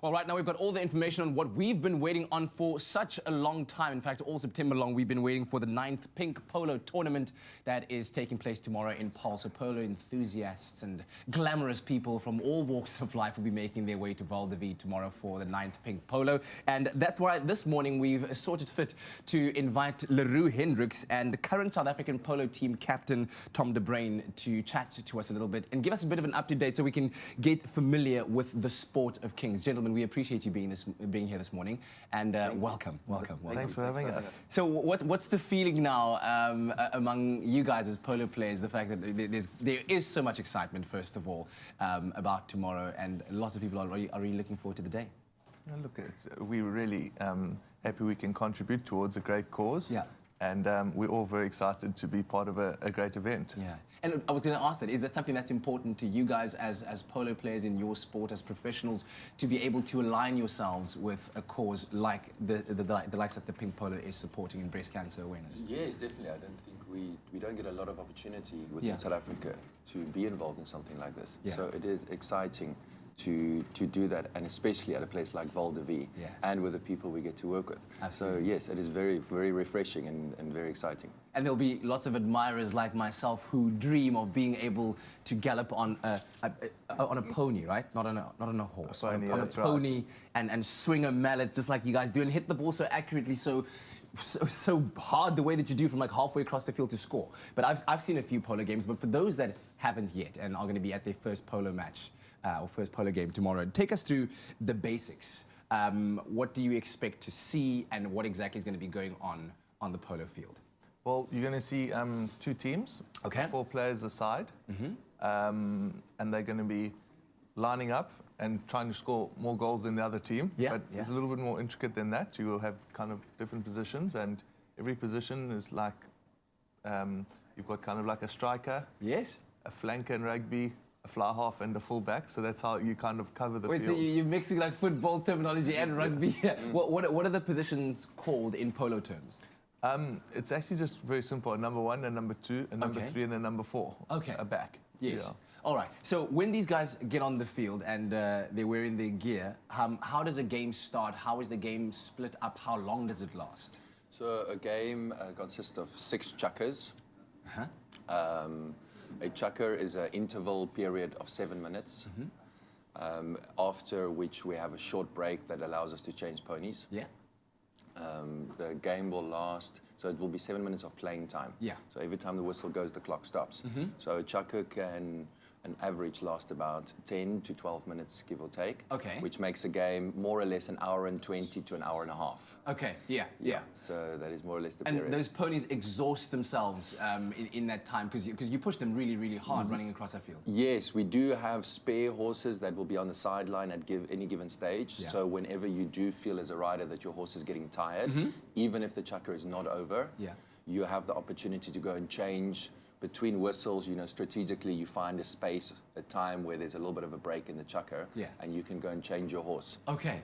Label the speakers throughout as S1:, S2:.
S1: Well, right now we've got all the information on what we've been waiting on for such a long time. In fact, all September long, we've been waiting for the 9th Pink Polo tournament that is taking place tomorrow in Paarl. So polo enthusiasts and glamorous people from all walks of life will be making their way to Val de Vie tomorrow for the 9th Pink Polo. And that's why this morning we've sorted fit to invite Leroux Hendriks and current South African polo team captain Tom de Bruin to chat to us a little bit and give us a bit of an up-to-date so we can get familiar with the sport of kings. Gentlemen, we appreciate you being here this morning, and welcome.
S2: Thanks for having us.
S1: So what's the feeling now among you guys as polo players, the fact that there is so much excitement, first of all, about tomorrow, and lots of people are really looking forward to the day?
S2: Yeah, look, we're really happy we can contribute towards a great cause.
S1: Yeah.
S2: And we're all very excited to be part of a great event.
S1: Yeah. And I was going to ask that, is that something that's important to you guys as polo players in your sport, as professionals, to be able to align yourselves with a cause like the likes that the Pink Polo is supporting in breast cancer awareness?
S3: Yes, definitely. I don't think we don't get a lot of opportunity within South Africa to be involved in something like this.
S1: Yeah.
S3: So it is exciting to do that, and especially at a place like Val de Vie, and with the people we get to work with. Absolutely. So yes, it is very, very refreshing and very exciting.
S1: And there'll be lots of admirers like myself who dream of being able to gallop on a pony, right? Not on a horse, on a pony, and swing a mallet just like you guys do, and hit the ball so accurately, so hard the way that you do from like halfway across the field to score. But I've seen a few polo games, but for those that haven't yet and are going to be at their first polo match or first polo game tomorrow, take us through the basics. What do you expect to see, and what exactly is going to be going on the polo field?
S2: Well, you're going to see 2 teams, 4 players aside, and they're going to be lining up and trying to score more goals than the other team. But it's a little bit more intricate than that. You will have kind of different positions, and every position is like, you've got kind of like a striker, a flanker in rugby, a fly half and a full back, so that's how you kind of cover the field.
S1: So you're mixing like football terminology and rugby. What are the positions called in polo terms?
S2: It's actually just very simple: a number 1, a number 2, a number 3, and a number 4. A back.
S1: Yes. Yeah. All right. So when these guys get on the field and they're wearing their gear, how does a game start? How is the game split up? How long does it last?
S3: So a game consists of 6 chukkers. A chukker is an interval period of 7 minutes, after which we have a short break that allows us to change ponies. The game will last, so it will be 7 minutes of playing time. So every time the whistle goes, the clock stops. So a chukker can, an average, last about 10 to 12 minutes, give or take. Which makes a game more or less an hour and 20 to an hour and a half. So that is more or less the period.
S1: And those ponies exhaust themselves in that time, because you push them really, really hard running across that field.
S3: Yes, we do have spare horses that will be on the sideline at any given stage. So whenever you do feel as a rider that your horse is getting tired, even if the chukker is not over, you have the opportunity to go and change between whistles. You know, strategically you find a space, a time where there's a little bit of a break in the chukker, and you can go and change your horse.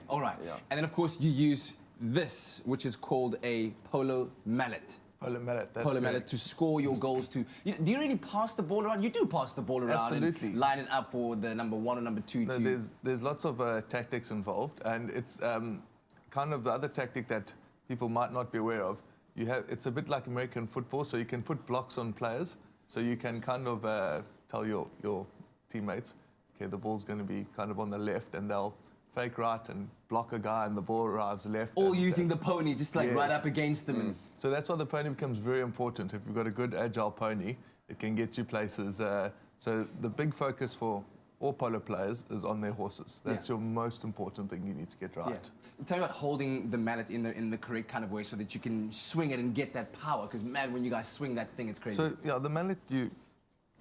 S1: All right. And then of course you use this, which is called a polo mallet.
S2: Polo mallet, that's
S1: polo mallet, to score your goals. Do you really pass the ball around? You do pass the ball around.
S2: Absolutely.
S1: And line it up for the number 1 or number 2.
S2: No, there's lots of tactics involved, and it's kind of the other tactic that people might not be aware of. It's a bit like American football, so you can put blocks on players, so you can kind of tell your teammates, okay, the ball's going to be kind of on the left, and they'll fake right and block a guy, and the ball arrives left.
S1: All using the pony, just like right up against them.
S2: So that's why the pony becomes very important. If you've got a good agile pony, it can get you places. So the big focus for all polo players is on their horses. That's your most important thing you need to get right.
S1: Tell me about holding the mallet in the correct kind of way so that you can swing it and get that power, because man, when you guys swing that thing, it's crazy.
S2: So the mallet, you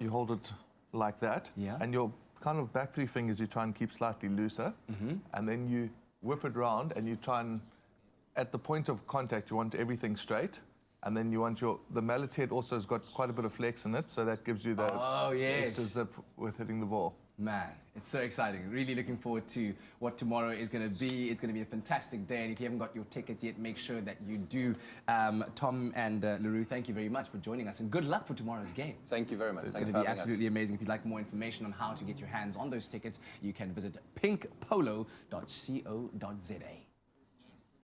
S2: hold it like that, and your kind of back 3 fingers you try and keep slightly looser, and then you whip it round, and you try and, at the point of contact, you want everything straight, and then you want the mallet head also has got quite a bit of flex in it, so that gives you the extra zip with hitting the ball.
S1: Man, it's so exciting. Really looking forward to what tomorrow is going to be. It's going to be a fantastic day. And if you haven't got your tickets yet, make sure that you do. Tom and Leroux, thank you very much for joining us. And good luck for tomorrow's games.
S3: Thank you very much.
S1: It's going to be absolutely amazing. If you'd like more information on how to get your hands on those tickets, you can visit pinkpolo.co.za.